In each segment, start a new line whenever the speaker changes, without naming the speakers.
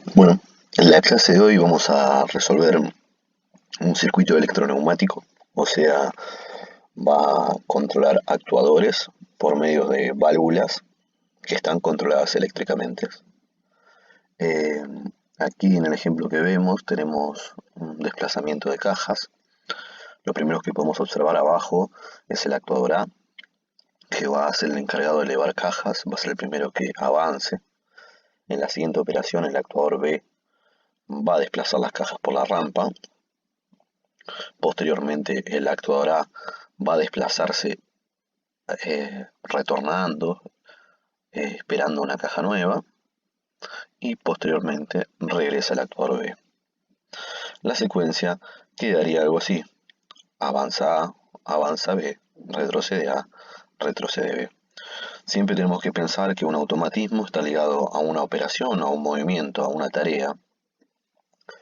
Bueno, en la clase de hoy vamos a resolver un circuito electroneumático, o sea, va a controlar actuadores por medio de válvulas que están controladas eléctricamente. Eh, Aquí en el ejemplo que vemos tenemos un desplazamiento de cajas. Lo primero que podemos observar abajo es el actuador A, que va a ser el encargado de elevar cajas, va a ser el primero que avance. En la siguiente operación el actuador B va a desplazar las cajas por la rampa. Posteriormente, el actuador A va a desplazarse retornando, esperando una caja nueva, y posteriormente regresa el actuador B. La secuencia quedaría algo así: avanza A, avanza B, retrocede A, retrocede B. Siempre tenemos que pensar que un automatismo está ligado a una operación, a un movimiento, a una tarea.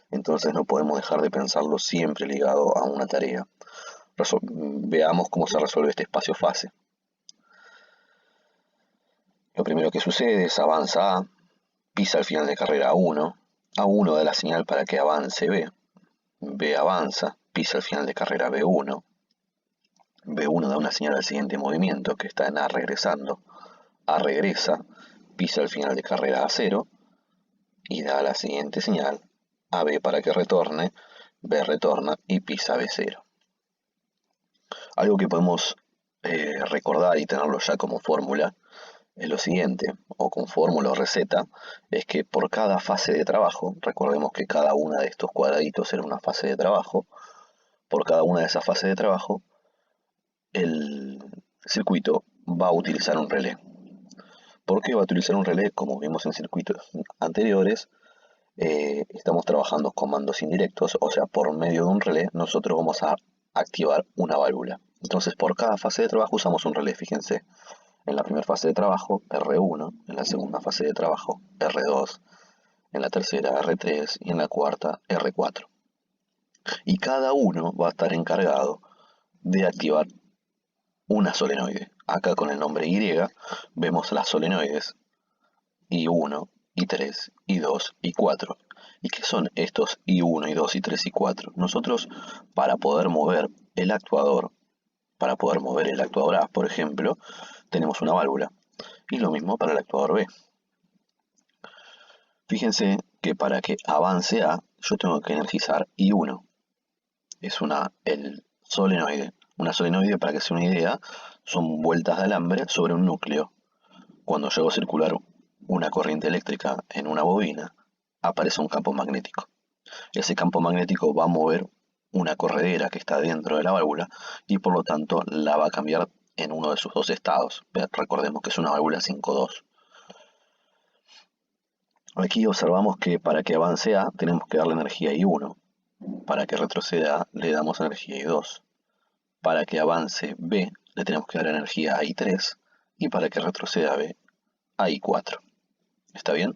Entonces no podemos dejar de pensarlo siempre ligado a una tarea. Veamos cómo se resuelve este espacio-fase. Lo primero que sucede es avanza A, pisa el final de carrera A1, A1 da la señal para que avance B, B avanza, pisa el final de carrera B1, B1 da una señal al siguiente movimiento que está en A regresando, A regresa, pisa el final de carrera A0 y da la siguiente señal a B para que retorne, B retorna y pisa B0. Algo que podemos recordar y tenerlo ya como fórmula es lo siguiente, o con fórmula o receta, es que por cada fase de trabajo, recordemos que cada una de estos cuadraditos era una fase de trabajo, por cada una de esas fases de trabajo, el circuito va a utilizar un relé. ¿Por qué va a utilizar un relé? Como vimos en circuitos anteriores, estamos trabajando con mandos indirectos, o sea, por medio de un relé nosotros vamos a activar una válvula. Entonces, por cada fase de trabajo usamos un relé, fíjense. En la primera fase de trabajo, R1, en la segunda fase de trabajo, R2, en la tercera, R3 y en la cuarta, R4. Y cada uno va a estar encargado de activar una solenoide. Acá con el nombre Y vemos las solenoides I1, I3, I2 y 4. ¿Y qué son estos I1, I2, I3 y 4? Nosotros, para poder mover el actuador, para poder mover el actuador A, por ejemplo, tenemos una válvula. Y lo mismo para el actuador B. Fíjense que para que avance A, yo tengo que energizar I1. Es el solenoide. Una solenoide, para que sea una idea, son vueltas de alambre sobre un núcleo. Cuando yo hago circular una corriente eléctrica en una bobina, aparece un campo magnético. Ese campo magnético va a mover una corredera que está dentro de la válvula y por lo tanto la va a cambiar en uno de sus dos estados. Recordemos que es una válvula 5-2. Aquí observamos que para que avance A tenemos que darle energía I1. Para que retroceda A le damos energía I2. Para que avance B le tenemos que dar energía a I3. Y para que retroceda B a I4. ¿Está bien?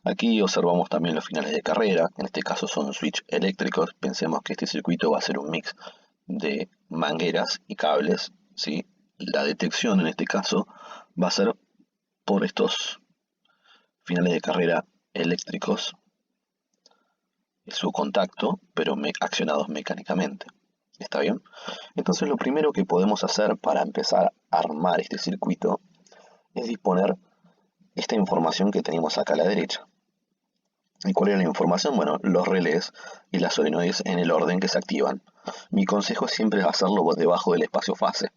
Aquí observamos también los finales de carrera. En este caso son switch eléctricos. Pensemos que este circuito va a ser un mix de mangueras y cables, ¿sí? La detección en este caso va a ser por estos finales de carrera eléctricos, su contacto, pero accionados mecánicamente. ¿Está bien? Entonces lo primero que podemos hacer para empezar a armar este circuito es disponer esta información que tenemos acá a la derecha. ¿Y cuál es la información? Bueno, los relés y las solenoides en el orden que se activan. Mi consejo siempre es hacerlo debajo del espacio fase,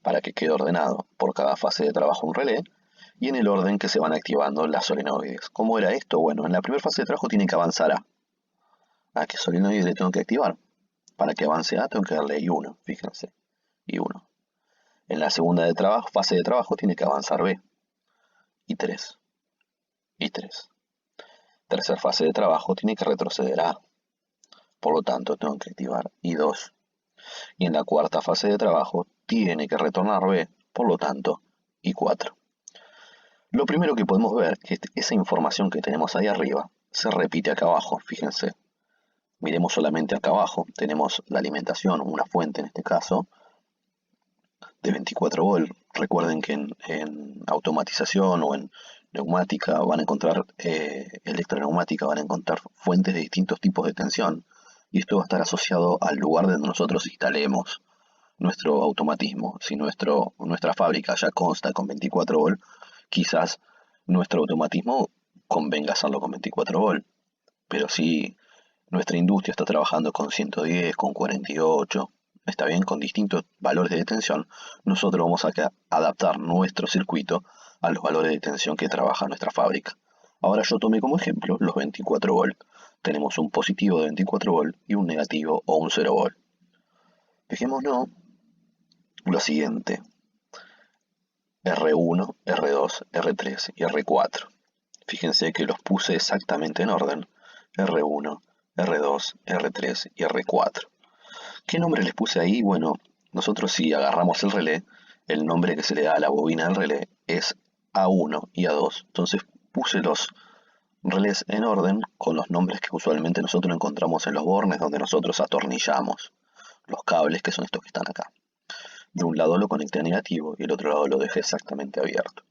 para que quede ordenado. Por cada fase de trabajo un relé y en el orden que se van activando las solenoides. ¿Cómo era esto? Bueno, en la primera fase de trabajo tiene que avanzar A. ¿A qué solenoide le tengo que activar? Para que avance A tengo que darle I1, fíjense, I1. En la segunda fase de trabajo tiene que avanzar B, I3, I3. Tercera fase de trabajo tiene que retroceder A, por lo tanto tengo que activar I2. Y en la cuarta fase de trabajo tiene que retornar B, por lo tanto I4. Lo primero que podemos ver es que esa información que tenemos ahí arriba se repite acá abajo, fíjense. Miremos solamente acá abajo, tenemos la alimentación, una fuente en este caso, de 24 volt. Recuerden que en automatización o en neumática, van a encontrar electroneumática, van a encontrar fuentes de distintos tipos de tensión. Y esto va a estar asociado al lugar donde nosotros instalemos nuestro automatismo. Si nuestra fábrica ya consta con 24 volt, quizás nuestro automatismo convenga hacerlo con 24 volt. Pero si nuestra industria está trabajando con 110, con 48, está bien, con distintos valores de tensión, nosotros vamos a adaptar nuestro circuito a los valores de tensión que trabaja nuestra fábrica. Ahora yo tomé como ejemplo los 24 volt. Tenemos un positivo de 24 volt y un negativo o un 0 volt. Fijémonos lo siguiente: R1, R2, R3 y R4. Fíjense que los puse exactamente en orden: R1, R2, R3 y R4. ¿Qué nombre les puse ahí? Bueno, nosotros si agarramos el relé, el nombre que se le da a la bobina del relé es A1 y A2. Entonces puse los relés en orden con los nombres que usualmente nosotros encontramos en los bornes donde nosotros atornillamos los cables, que son estos que están acá. De un lado lo conecté a negativo y el otro lado lo dejé exactamente abierto.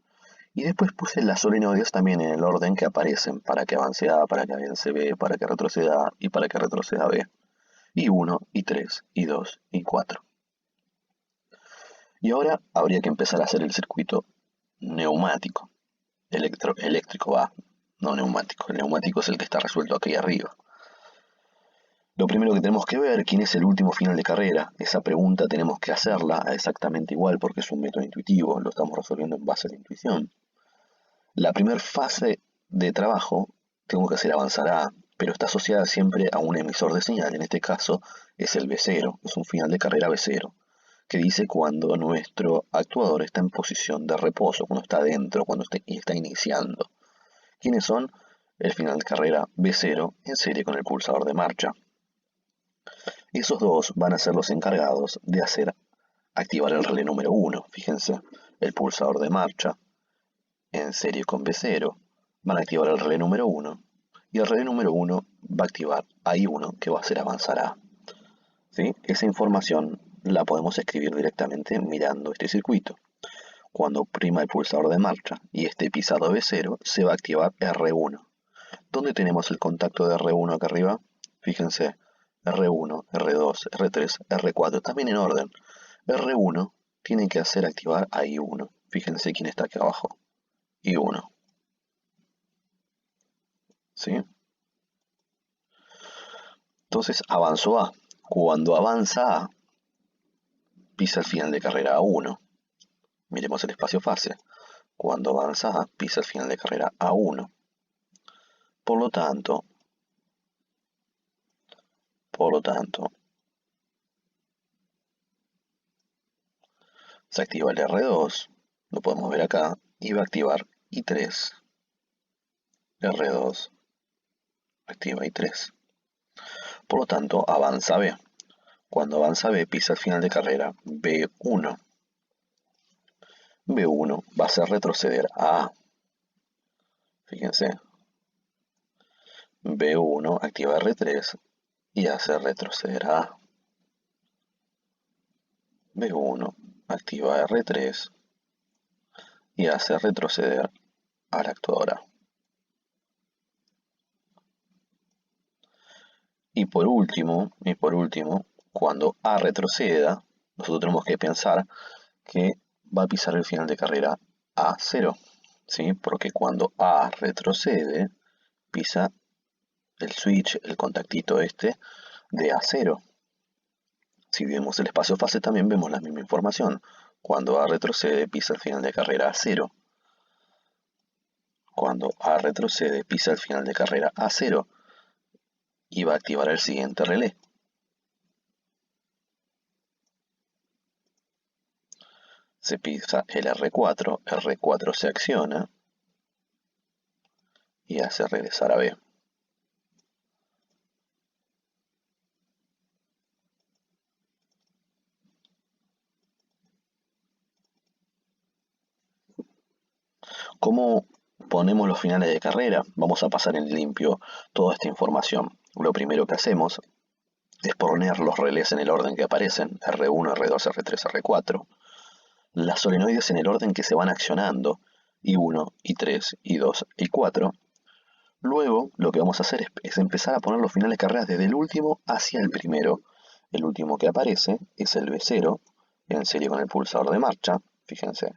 Y después puse las solenoides también en el orden que aparecen, para que avance A, para que avance B, para que retroceda A y para que retroceda B. Y 1, y 3, y 2, y 4. Y ahora habría que empezar a hacer el circuito neumático. Eléctrico va, no neumático. El neumático es el que está resuelto aquí arriba. Lo primero que tenemos que ver, ¿quién es el último final de carrera? Esa pregunta tenemos que hacerla exactamente igual porque es un método intuitivo, lo estamos resolviendo en base a la intuición. La primera fase de trabajo tengo que hacer avanzar A, pero está asociada siempre a un emisor de señal. En este caso es el B0, es un final de carrera B0, que dice cuando nuestro actuador está en posición de reposo, cuando está adentro, cuando está iniciando. ¿Quiénes son? El final de carrera B0 en serie con el pulsador de marcha. Esos dos van a ser los encargados de activar el relé número 1. Fíjense, el pulsador de marcha en serie con B0 van a activar el relé número 1 y el relé número 1 va a activar I1, que va a hacer avanzar A. ¿Sí? Esa información la podemos escribir directamente mirando este circuito. Cuando prima el pulsador de marcha y esté pisado B0, se va a activar R1. ¿Dónde tenemos el contacto de R1 acá arriba? Fíjense, R1, R2, R3, R4, también en orden. R1 tiene que hacer activar a I1. Fíjense quién está aquí abajo. I1. ¿Sí? Entonces avanzó A. Cuando avanza A, pisa el final de carrera A1. Miremos el espacio fase. Cuando avanza A, pisa el final de carrera A1. Por lo tanto, se activa el R2, lo podemos ver acá, y va a activar I3. R2 activa I3. Por lo tanto, avanza B. Cuando avanza B, pisa el final de carrera B1. B1 va a hacer retroceder a A. Fíjense. B1 activa R3 y hace retroceder a A. B1 activa R3 y hace retroceder a la actuadora. Y por último, cuando A retroceda, nosotros tenemos que pensar que va a pisar el final de carrera A0, ¿sí? Porque cuando A retrocede, pisa el switch, el contactito este de A0. Si vemos el espacio fase también vemos la misma información. Cuando A retrocede, pisa el final de carrera A0. Cuando A retrocede, pisa el final de carrera A0 y va a activar el siguiente relé. Se pisa el R4, R4 se acciona y hace regresar a B. ¿Cómo ponemos los finales de carrera? Vamos a pasar en limpio toda esta información. Lo primero que hacemos es poner los relés en el orden que aparecen, R1, R2, R3, R4. Las solenoides en el orden que se van accionando. I1, I3, I2, I4. Luego lo que vamos a hacer es empezar a poner los finales de carreras desde el último hacia el primero. El último que aparece es el B0 en serie con el pulsador de marcha. Fíjense,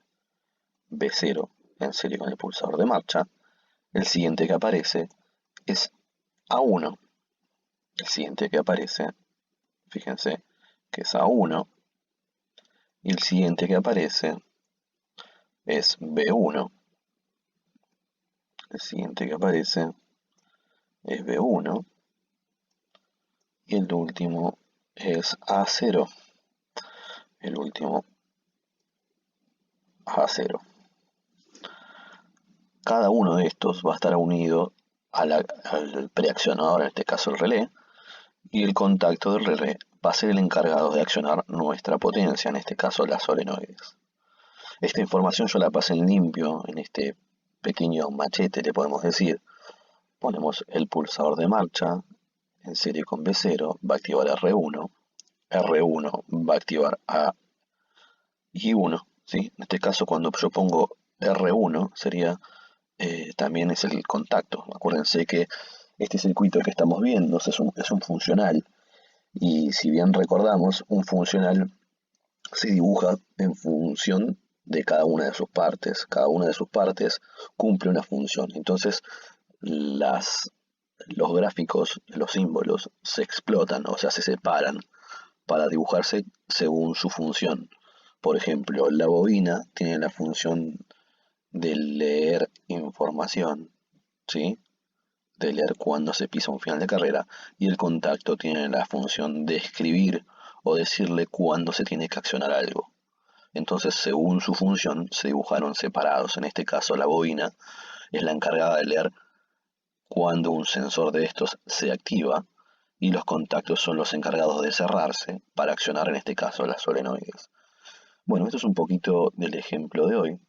B0 en serie con el pulsador de marcha. El siguiente que aparece es A1. El siguiente que aparece, fíjense, que es A1. Y el siguiente que aparece es B1. El siguiente que aparece es B1. Y el último es A0. El último A0. Cada uno de estos va a estar unido al preaccionador, en este caso el relé, y el contacto del relé va a ser el encargado de accionar nuestra potencia, en este caso las solenoides. Esta información yo la pasé en limpio, en este pequeño machete, le podemos decir. Ponemos el pulsador de marcha en serie con B0, va a activar R1, R1 va a activar a I1, ¿sí? En este caso cuando yo pongo R1 sería también es el contacto. Acuérdense que este circuito que estamos viendo es un funcional, y si bien recordamos, un funcional se dibuja en función de cada una de sus partes. Cada una de sus partes cumple una función. Entonces, las, los gráficos, los símbolos, se explotan, o sea, se separan para dibujarse según su función. Por ejemplo, la bobina tiene la función de leer información, ¿sí? De leer cuando se pisa un final de carrera, y el contacto tiene la función de escribir o decirle cuándo se tiene que accionar algo. Entonces, según su función, se dibujaron separados. En este caso, la bobina es la encargada de leer cuando un sensor de estos se activa, y los contactos son los encargados de cerrarse para accionar, en este caso, las solenoides. Bueno, esto es un poquito del ejemplo de hoy.